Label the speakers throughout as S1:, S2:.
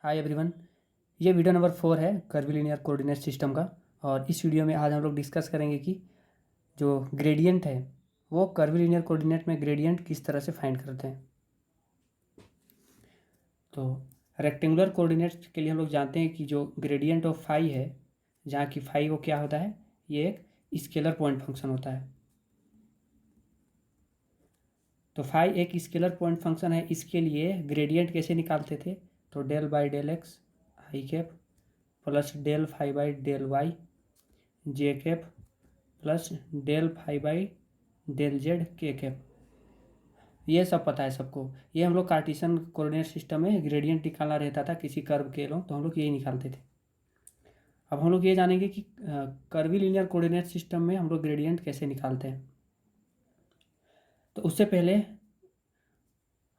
S1: Hi everyone. ये video number 4 है curvilinear coordinate system का। और इस वीडियो में आज हम लोग डिस्कस करेंगे कि जो ग्रेडियंट है वो कर्विलिनियर कोऑर्डिनेट में ग्रेडियंट किस तरह से फाइंड करते हैं। तो रेक्टेंगुलर कोऑर्डिनेट के लिए हम लोग जानते हैं कि जो ग्रेडियंट ऑफ फाई है, जहाँ की फाई वो क्या होता है, ये एक स्केलर पॉइंट फंक्शन होता है। तो फाई एक स्केलर पॉइंट फंक्शन है, इसके लिए ग्रेडियंट कैसे निकालते थे, तो del by del x I cap plus del phi by del Y J cap plus del phi by del Z के कैप। ये सब पता है सबको। ये हम लोग कार्टेशियन कोऑर्डिनेट सिस्टम में ग्रेडियंट निकालना रहता था किसी कर्व के लोग, तो हम लोग यही निकालते थे। अब हम लोग ये जानेंगे कि कर्विलिनियर कोऑर्डिनेट सिस्टम में हम लोग ग्रेडियंट कैसे निकालते हैं। तो उससे पहले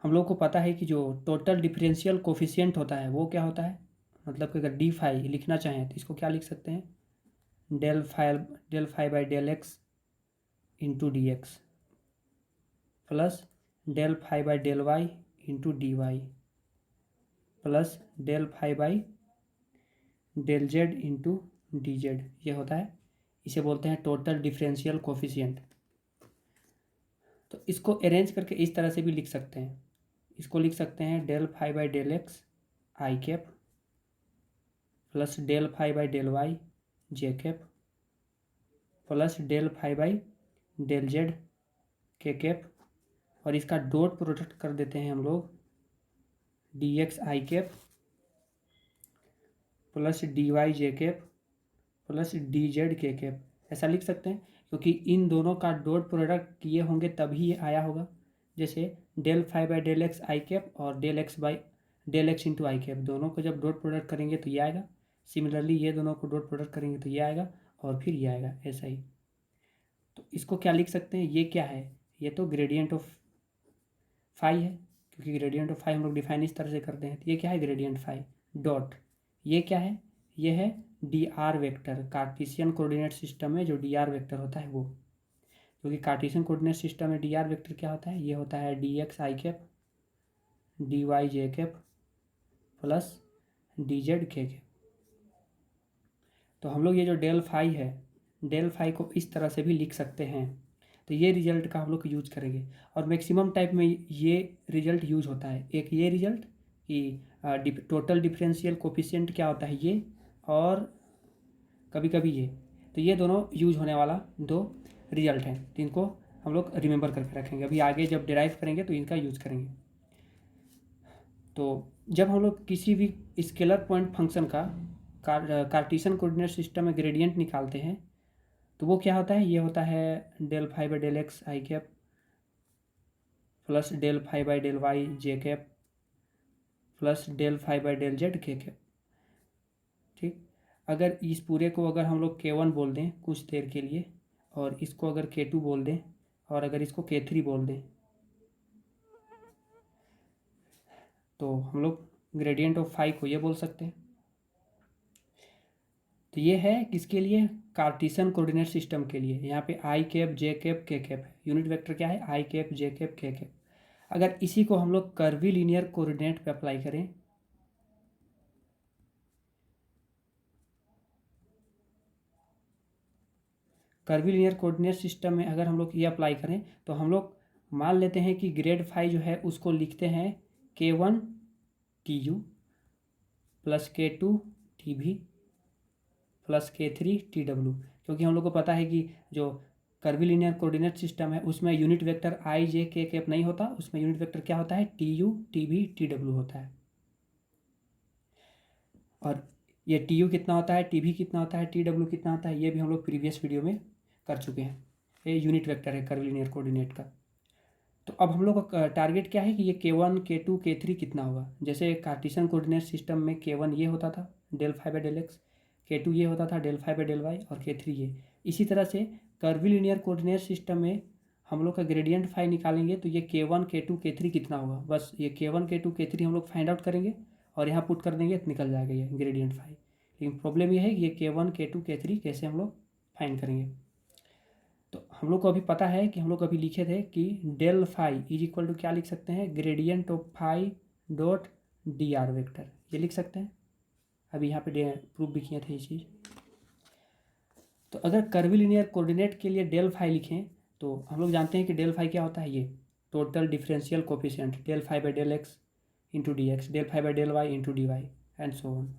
S1: हम लोग को पता है कि जो टोटल डिफरेंशियल कोफिशिएंट होता है वो क्या होता है। मतलब कि अगर डी फाई लिखना चाहें तो इसको क्या लिख सकते हैं, del phi by del x into D x plus del phi by del Y into D y plus del phi by del z into d z. ये होता है, इसे बोलते हैं टोटल डिफरेंशियल कोफिशिएंट। तो इसको अरेंज करके इस तरह से भी लिख सकते हैं। इसको लिख सकते हैं del phi by del x I cap plus del phi by del Y J cap plus del phi by del Z के कैप, और इसका डॉट प्रोडक्ट कर देते हैं हम लोग डी एक्स आई कैप प्लस डी वाई जे कैप प्लस डी जेड के cap. ऐसा लिख सकते हैं क्योंकि इन दोनों का डॉट प्रोडक्ट किए होंगे तभी ये आया होगा। जैसे del phi by del x I cap और del x into I cap, दोनों को जब डॉट प्रोडक्ट करेंगे तो ये आएगा। सिमिलरली ये दोनों को डॉट प्रोडक्ट करेंगे तो ये आएगा और फिर ये आएगा, ऐसा ही। तो इसको क्या लिख सकते हैं, ये क्या है, ये तो ग्रेडियंट ऑफ फाई है, क्योंकि ग्रेडियंट ऑफ फाई हम लोग डिफाइन इस तरह से करते हैं। तो ये क्या है, ग्रेडियंट फाई डॉट, ये क्या है, ये है D R vector. Cartesian coordinate system में जो डी आर वेक्टर होता है वो, क्योंकि कार्टेशियन कोऑर्डिनेट सिस्टम में डी आर वेक्टर क्या होता है, ये होता है डी एक्स आई कैप डी वाई जे कैप प्लस डी जेड के कैप। तो हम लोग ये जो डेल फाई है, डेल फाई को इस तरह से भी लिख सकते हैं। तो ये रिजल्ट का हम लोग यूज करेंगे, और मैक्सिमम टाइप में ये रिजल्ट यूज होता है। एक ये रिजल्ट कि टोटल डिफरेंशियल कोफिशिएंट क्या होता है ये, और कभी कभी ये। तो ये दोनों यूज होने वाला दो रिजल्ट हैं, तो इनको हम लोग रिमेंबर करके रखेंगे। अभी आगे जब डिराइव करेंगे तो इनका यूज करेंगे। तो जब हम लोग किसी भी स्केलर पॉइंट फंक्शन का कार्टेशियन कोऑर्डिनेट सिस्टम में ग्रेडियंट निकालते हैं तो वो क्या होता है, ये होता है del phi by del x I cap plus del phi by del Y J cap plus del phi by del Z के कैप। ठीक, अगर इस पूरे को अगर हम लोग K1 बोल दें कुछ देर के लिए, और इसको अगर K2 बोल दें, और अगर इसको K3 बोल दें, तो हम लोग ग्रेडियंट ऑफ फाई को ये बोल सकते हैं। तो ये है किसके लिए, कार्टेशियन कोऑर्डिनेट सिस्टम के लिए। यहाँ पे आई कैप जे कैप के कैप है, यूनिट वेक्टर क्या है, आई कैप जे कैप के कैप। अगर इसी को हम लोग कर्विलिनियर कोऑर्डिनेट पे अप्लाई करें, कर्विलिनियर कोऑर्डिनेट सिस्टम में अगर हम लोग ये अप्लाई करें, तो हम लोग मान लेते हैं कि ग्रेड फाई जो है उसको लिखते हैं K1 TU plus K2 TV plus K3 TW। क्योंकि हम लोग को पता है कि जो कर्विलिनियर कोऑर्डिनेट सिस्टम है उसमें यूनिट वेक्टर आई जे के कैप नहीं होता, उसमें यूनिट वेक्टर क्या होता है, TU TV TW होता है। और ये TU कितना होता है, TV कितना होता है, TW कितना होता है, ये भी हम लोग प्रीवियस वीडियो में कर चुके हैं। ये यूनिट वेक्टर है कर्विलिनियर कोऑर्डिनेट का। तो अब हम लोग का टारगेट क्या है कि ये K1 K2 K3 कितना होगा। जैसे कार्टेशियन कोऑर्डिनेट सिस्टम में K1 ये होता था del phi by del X, K2 ये होता था del phi by del Y, और K3 ये। इसी तरह से कर्विलिनियर कोऑर्डिनेट सिस्टम में हम लोग का ग्रेडियंट फाई निकालेंगे तो ये K1 K2 K3 कितना होगा, बस ये K1 K2 K3 हम लोग फाइंड आउट करेंगे और यहाँ पुट कर देंगे तो निकल जाएगा ये ग्रेडियंट फाई। लेकिन प्रॉब्लम ये है कि ये K1 K2 K3 कैसे हम लोग फाइंड करेंगे। तो हम लोग को अभी पता है कि हम लोग अभी लिखे थे कि del phi is equal to क्या लिख सकते हैं, gradient of phi dot D R vector, ये लिख सकते हैं। अभी यहाँ पे प्रूफ भी किए थे ये चीज़। तो अगर कर्विलिनियर कोऑर्डिनेट के लिए डेल फाई लिखें तो हम लोग जानते हैं कि डेल फाई क्या होता है, ये total differential coefficient, del phi by del x into D X, del phi by del Y into D Y and so on.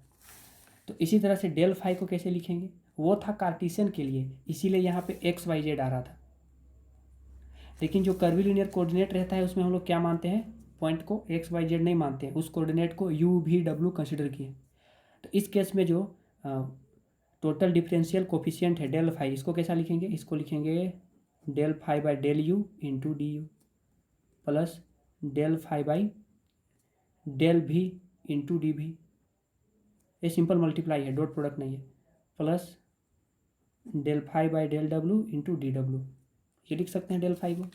S1: तो इसी तरह से डेल फाई को कैसे लिखेंगे, वो था कार्टेशियन के लिए, इसीलिए यहाँ पे एक्स वाई जेड आ रहा था। लेकिन जो कर्विलिनियर कोऑर्डिनेट रहता है उसमें हम लोग क्या मानते हैं, पॉइंट को एक्स वाई जेड नहीं मानते हैं, उस कोऑर्डिनेट को यू भी डब्ल्यू कंसिडर किए। तो इस केस में जो टोटल डिफरेंशियल कोफिशिएंट है डेल फाई, इसको कैसा लिखेंगे, इसको लिखेंगे del phi by del U into D U plus del phi by del V into D V, ये सिंपल मल्टीप्लाई है, डॉट प्रोडक्ट नहीं है, plus del phi by del W into D W, ये लिख सकते हैं डेल फाई को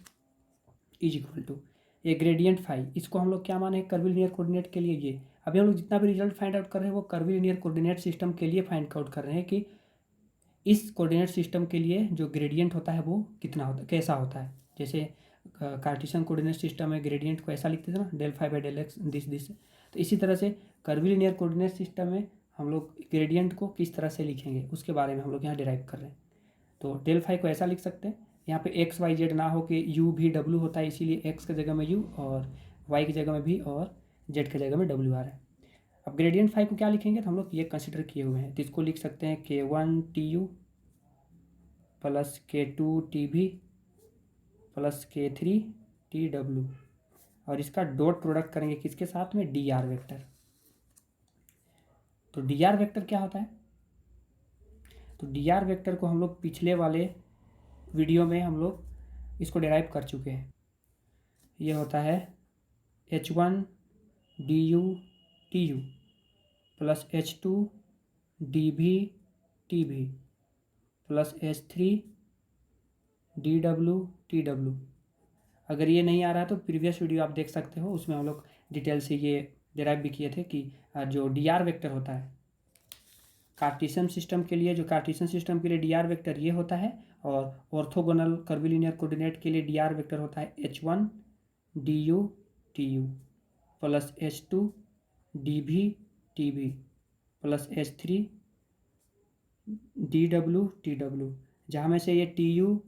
S1: is equal to ये ग्रेडियंट फाई, इसको हम लोग क्या माने हैं कर्विलिनियर कोऑर्डिनेट के लिए। ये अभी हम लोग जितना भी रिजल्ट फाइंड आउट कर रहे हैं वो कर्विलिनियर कोऑर्डिनेट सिस्टम के लिए फाइंड आउट कर रहे हैं कि इस कोऑर्डिनेट सिस्टम के लिए जो ग्रेडियंट होता है वो कितना होता है, कैसा होता है। जैसे कार्टेशियन कोऑर्डिनेट सिस्टम में ग्रेडियंट को ऐसा लिखते थे ना, del phi by del X this. तो इसी तरह से कर्विलिनियर कोऑर्डिनेट सिस्टम में हम लोग ग्रेडियंट को किस तरह से लिखेंगे उसके बारे में हम लोग यहाँ डिराइव कर रहे हैं। तो डेल फाई को ऐसा लिख सकते हैं, यहाँ पे एक्स वाई जेड ना हो कि यू भी डब्ल्यू होता है, इसीलिए एक्स की जगह में यू और वाई की जगह में भी और जेड की जगह में डब्ल्यू आ रहा है। अब ग्रेडियंट फाई को क्या लिखेंगे, तो हम लोग ये कंसिडर किए हुए हैं, तो इसको लिख सकते हैं K1 TU plus K2 TB plus K3 TW, और इसका डॉट प्रोडक्ट करेंगे किसके साथ में, डी आर वेक्टर। तो डी आर वेक्टर क्या होता है, तो डी आर वेक्टर को हम लोग पिछले वाले वीडियो में हम लोग इसको डिराइव कर चुके हैं। ये होता है H1 DU TU plus H2 DV TB plus H3 DW TW। अगर ये नहीं आ रहा है तो प्रीवियस वीडियो आप देख सकते हो, उसमें हम लोग डिटेल से ये डिराइव भी किए थे कि जो डी आर वेक्टर होता है कार्टेशियन सिस्टम के लिए, जो कार्टेशियन सिस्टम के लिए डी आर वेक्टर ये होता है, और ऑर्थोगोनल कर्विलिनियर कोऑर्डिनेट के लिए डी आर वेक्टर होता है H1 DU TU plus H2 DV TB plus H3 DW TW, जहाँ में से ये TU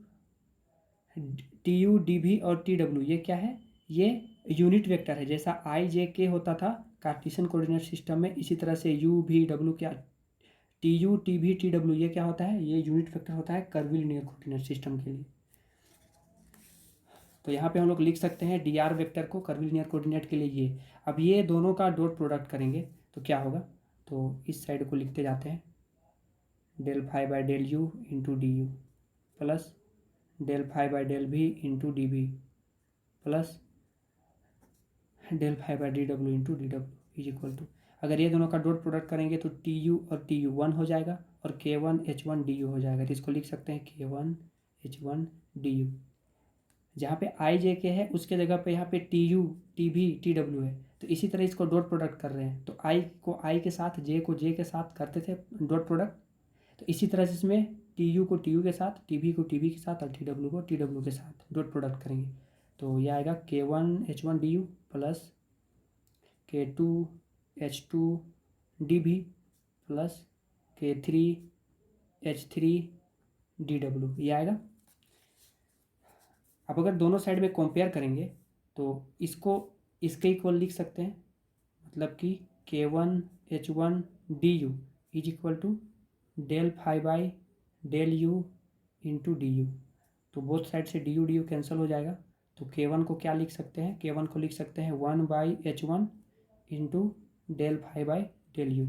S1: DV और TW ये क्या है, ये यूनिट वेक्टर है। जैसा IJK होता था कार्टेशियन कोऑर्डिनेट सिस्टम में, इसी तरह से UV क्या TU TV TW ये क्या होता है, ये यूनिट वेक्टर होता है कर्विलिनियर कोऑर्डिनेट सिस्टम के लिए। तो यहाँ पे हम लोग लिख सकते हैं डी आर वेक्टर को कर्विलिनियर कोऑर्डिनेट के लिए ये। अब ये दोनों का डॉट प्रोडक्ट करेंगे तो क्या होगा, तो इस साइड को लिखते जाते हैं, del phi by del U into D U plus del phi by del V into D B plus del phi by D W into D W is equal to, अगर ये दोनों का डॉट प्रोडक्ट करेंगे तो T U और T U 1 हो जाएगा और K1 H1 DU हो जाएगा। तो इसको लिख सकते हैं K1 H1 DU। जहाँ पे IJK है उसके जगह पे यहाँ पे TU TB TW है, तो इसी तरह इसको डॉट प्रोडक्ट कर रहे हैं। तो I को I के साथ, J को J के साथ करते थे डॉट प्रोडक्ट, तो इसी तरह से इसमें TU को TU के साथ, TB को TB के साथ और TW को TW के साथ डॉट प्रोडक्ट करेंगे। तो यह आएगा K1 H1 DU plus K2 H2 DB plus K3 H3 DW, ये आएगा। अब अगर दोनों साइड में कंपेयर करेंगे तो इसको इसके इक्वल लिख सकते हैं, मतलब कि K1 H1 DU is equal to del phi by del U into D U. तो बोथ साइड से डी यू कैंसिल हो जाएगा। तो K1 को क्या लिख सकते हैं, K1 को लिख सकते हैं 1 by H1 into del phi by del U.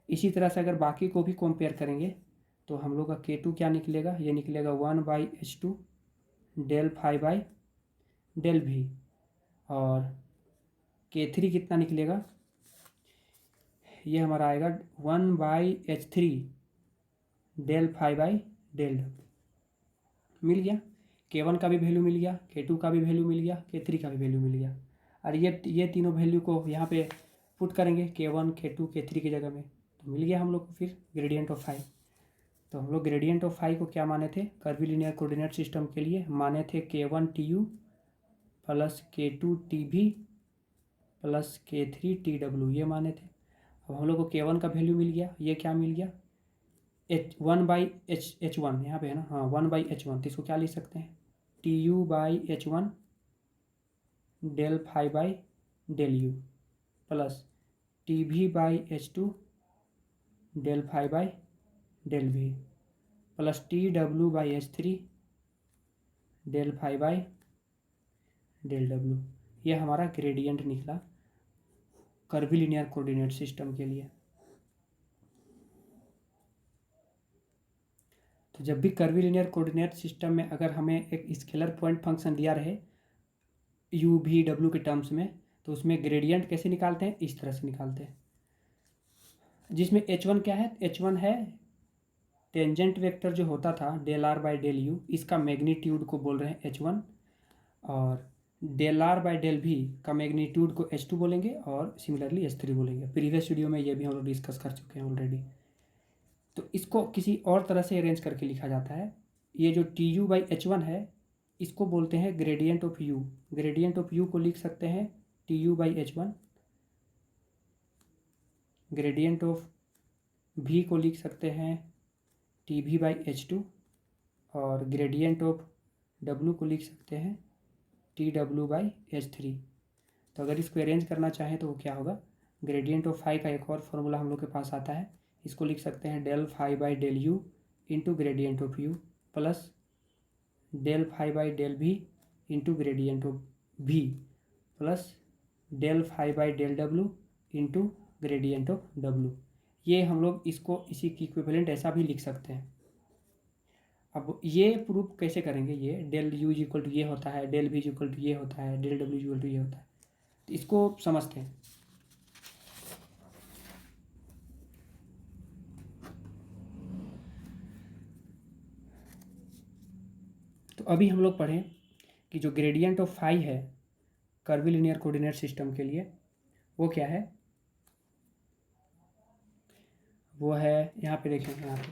S1: इसी तरह से अगर बाकी को भी कंपेयर करेंगे तो हम लोग का K2 क्या निकलेगा, ये निकलेगा 1 by H2 del phi by del v, और K3 कितना निकलेगा, ये हमारा आएगा 1 by H3 del phi by del डब्ल्यू। मिल गया, K1 का भी वैल्यू मिल गया, K2 का भी वैल्यू मिल गया, K3 का भी वैल्यू मिल गया। और ये तीनों वैल्यू को यहाँ पे पुट करेंगे K1 K2 K3 की जगह में, तो मिल गया हम लोग को फिर ग्रेडियंट ऑफ फाई। तो हम लोग ग्रेडियंट ऑफ फाई को क्या माने थे, कर्विलिनियर कोऑर्डिनेट सिस्टम के लिए माने थे K1 TU plus K2 TB plus K3 TW ये माने थे। अब हम लोग को K1 का वैल्यू मिल गया, ये क्या मिल गया H1 यहाँ पे है ना, हाँ 1/H1, तो इसको क्या लिख सकते हैं TU/H1 del phi by del U plus TV/H2 del phi by del V plus TW/H3 del phi by del W. ये हमारा ग्रेडियंट निकला कर्विलिनियर कोऑर्डिनेट सिस्टम के लिए। तो जब भी कर्विलिनियर कोऑर्डिनेट सिस्टम में अगर हमें एक स्केलर पॉइंट फंक्शन दिया रहे u v w के टर्म्स में, तो उसमें ग्रेडियंट कैसे निकालते हैं, इस तरह से निकालते हैं, जिसमें h1 क्या है, h1 है टेंजेंट वेक्टर जो होता था del R by del U, इसका मैग्नीट्यूड को बोल रहे हैं h1, और डेल आर बाई डेल भी का मैग्नीट्यूड को h2 बोलेंगे और सिमिलरली h3 बोलेंगे। प्रीवियस वीडियो में ये भी हम लोग डिस्कस कर चुके हैं ऑलरेडी। तो इसको किसी और तरह से अरेंज करके लिखा जाता है। ये जो TU/H1 है इसको बोलते हैं gradient of U। Gradient of U को लिख सकते हैं TU/H1, ग्रेडियंट ऑफ V को लिख सकते हैं TV/H2, और ग्रेडियंट ऑफ W को लिख सकते हैं TW/H3। तो अगर इसको अरेंज करना चाहें तो वो क्या होगा, ग्रेडियंट ऑफ फाई का एक और फॉर्मूला हम लोग के पास आता है, इसको लिख सकते हैं del phi by del U into gradient of U plus del phi by del V into gradient of V plus del phi by del W into gradient of W. ये हम लोग इसको इसी की इक्विवेलेंट ऐसा भी लिख सकते हैं। अब ये प्रूफ कैसे करेंगे, ये del U is equal to ये होता है, डेल भी इज इक्वल टू ये होता है, del W is equal to ये होता है, तो इसको समझते हैं। तो अभी हम लोग पढ़ें कि जो ग्रेडियंट ऑफ फाई है कर्विलिनियर कोऑर्डिनेट सिस्टम के लिए वो क्या है, वो है यहाँ पे देखें, यहाँ पे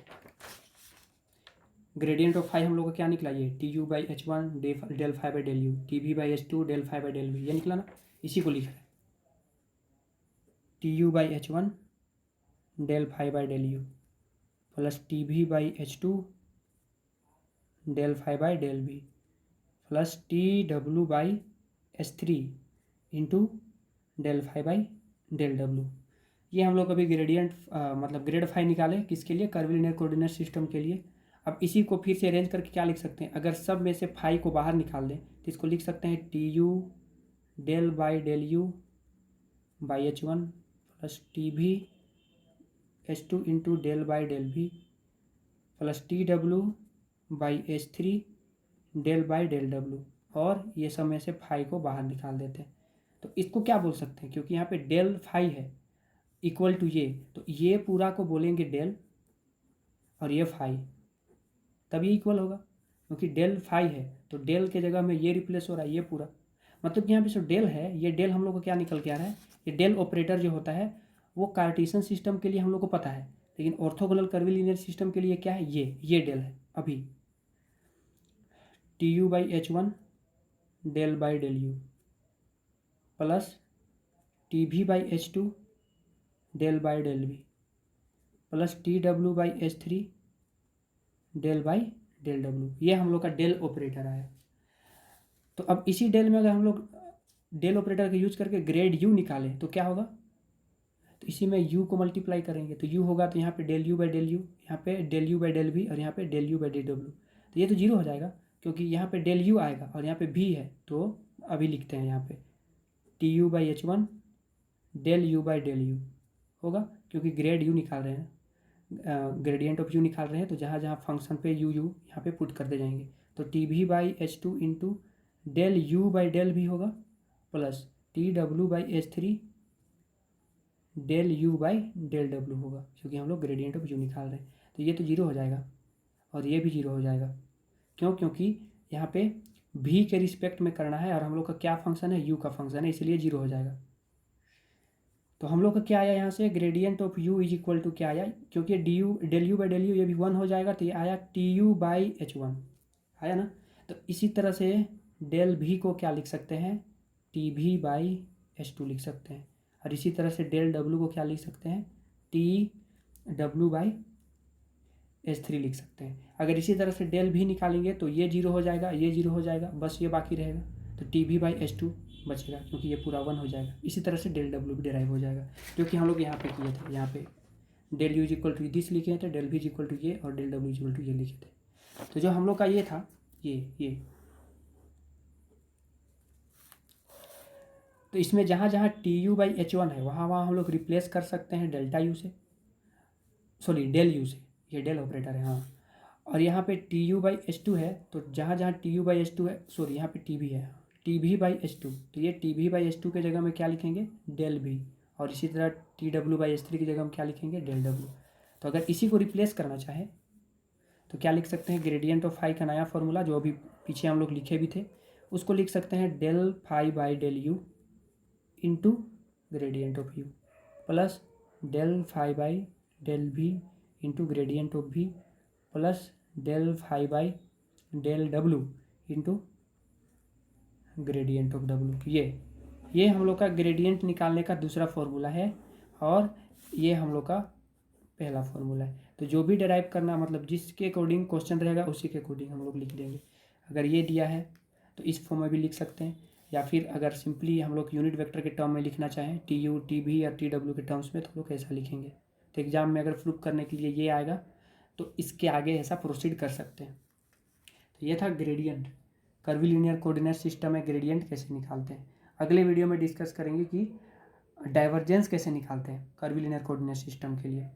S1: ग्रेडियंट ऑफ फाई हम लोग का क्या निकला, ये TU/H1 del phi by del U, TV/H2 del phi by del V, ये निकला ना, इसी को लिख रहे हैं TU/H1 del phi by del U plus TV/H2 del phi by del V plus TW/H3 into del phi by del W. ये हम लोग अभी ग्रेडियंट मतलब ग्रेड फाई निकाले किसके लिए, कर्विलिनियर कोऑर्डिनेट सिस्टम के लिए। अब इसी को फिर से अरेंज करके क्या लिख सकते हैं, अगर सब में से फाई को बाहर निकाल दें तो इसको लिख सकते हैं TU del by del U by H1 plus TV/H2 into del by del V plus TW/H3 del by del W, और ये सब में से फाई को बाहर निकाल देते हैं। तो इसको क्या बोल सकते हैं, क्योंकि यहाँ पे डेल फाई है इक्वल टू ये, तो ये पूरा को बोलेंगे डेल और ये फाई, तब ये इक्वल होगा, क्योंकि डेल फाई है तो डेल के जगह में ये रिप्लेस हो रहा है ये पूरा, मतलब कि यहाँ पे जो डेल है ये डेल हम लोग को क्या निकल के आ रहा है, ये डेल ऑपरेटर जो होता है वो कार्टेशियन सिस्टम के लिए हम लोग को पता है, लेकिन ऑर्थोगोनल कर्विलिनियर सिस्टम के लिए क्या है, ये डेल है। अभी TU/H1 del by del U plus TV/H2 del by del V plus TW/H3 del by del W, ये हम लोग का डेल ऑपरेटर आया। तो अब इसी डेल में अगर हम लोग डेल ऑपरेटर का यूज करके ग्रेड यू निकालें तो क्या होगा, तो इसी में यू को मल्टीप्लाई करेंगे तो यू होगा, तो यहाँ पे del U by del U, यहाँ पे del U by del V, और यहाँ पे del U by del W, तो ये तो जीरो हो जाएगा क्योंकि यहाँ पे डेल यू आएगा और यहाँ पे भी है, तो अभी लिखते हैं यहाँ पे TU/H1 del U by del U होगा, क्योंकि ग्रेड यू निकाल रहे हैं, ग्रेडियंट ऑफ यू निकाल रहे हैं, तो जहाँ जहाँ फंक्शन पे यू यहाँ पे पुट करते जाएंगे, तो TV/H2 into del U by del V होगा plus TW/H3 del U by del W होगा, क्योंकि हम लोग ग्रेडियंट ऑफ यू निकाल रहे हैं, तो ये तो जीरो हो जाएगा और ये भी जीरो हो जाएगा। क्यों, क्योंकि यहाँ पे भी के रिस्पेक्ट में करना है और हम लोग का क्या फंक्शन है, यू का फंक्शन है, इसलिए जीरो हो जाएगा। तो हम लोग का क्या आया यहाँ से, gradient of U is equal to क्या आया, क्योंकि del U by del U ये भी 1 हो जाएगा, तो ये आया TU/H1 आया ना। तो इसी तरह से डेल भी को क्या लिख सकते हैं, TV/H2 S2 लिख सकते हैं। और इसी तरह से डेल W को क्या लिख सकते हैं, TW/S3 लिख सकते हैं। अगर इसी तरह से डेल भी निकालेंगे तो ये 0 हो जाएगा, ये 0 हो जाएगा, बस ये बाकी रहेगा, तो TB/S2 बचेगा, क्योंकि ये पूरा 1 हो जाएगा। इसी तरह से डेल W भी डिराइव हो जाएगा, जो कि हम लोग यहाँ पे किए थे। यहाँ पे del U equal to this लिखे थे, डेल V इक्वल टू ये, और डेल W इक्वल टू ये लिखे थे। तो जो हम लोग का ये था, ये तो इसमें जहाँ जहाँ TU/H1 है वहाँ वहाँ हम लोग रिप्लेस कर सकते हैं डेल्टा U से, सॉरी डेल U से, ये डेल ऑपरेटर है हाँ। और यहाँ पे TU/H2 है, तो जहाँ जहाँ TU/H2 है, सॉरी यहाँ पे TB है, TB/H2, तो ये TB/H2 के जगह में क्या लिखेंगे, डेल B। और इसी तरह TW/H3 की जगह हम क्या लिखेंगे, डेल W। तो अगर इसी को रिप्लेस करना चाहे तो क्या लिख सकते हैं, ग्रेडियंट ऑफ फाई का नया फॉर्मूला जो अभी पीछे हम लोग लिखे भी थे, उसको लिख सकते हैं del phi by del U into gradient of U plus del phi by del V into gradient of V plus del phi by del W into gradient of W। ये हम लोग का ग्रेडियंट निकालने का दूसरा फॉर्मूला है, और ये हम लोग का पहला फॉर्मूला है। तो जो भी डिराइव करना, मतलब जिसके अकॉर्डिंग क्वेश्चन रहेगा उसी के अकॉर्डिंग हम लोग लिख देंगे। अगर ये दिया है तो इस फॉर्म में भी लिख सकते हैं, या फिर अगर सिंपली हम लोग यूनिट वेक्टर के टर्म में लिखना चाहें, TU, TB या TW के टर्म्स में, तो हम लोग ऐसा लिखेंगे। तो एग्जाम में अगर प्रूफ करने के लिए ये आएगा तो इसके आगे ऐसा प्रोसीड कर सकते हैं। तो ये था ग्रेडियंट, कर्विलिनियर कोऑर्डिनेट सिस्टम में ग्रेडियंट कैसे निकालते हैं। अगले वीडियो में डिस्कस करेंगे कि डाइवर्जेंस कैसे निकालते हैं कर्विलिनियर कोऑर्डिनेट सिस्टम के लिए।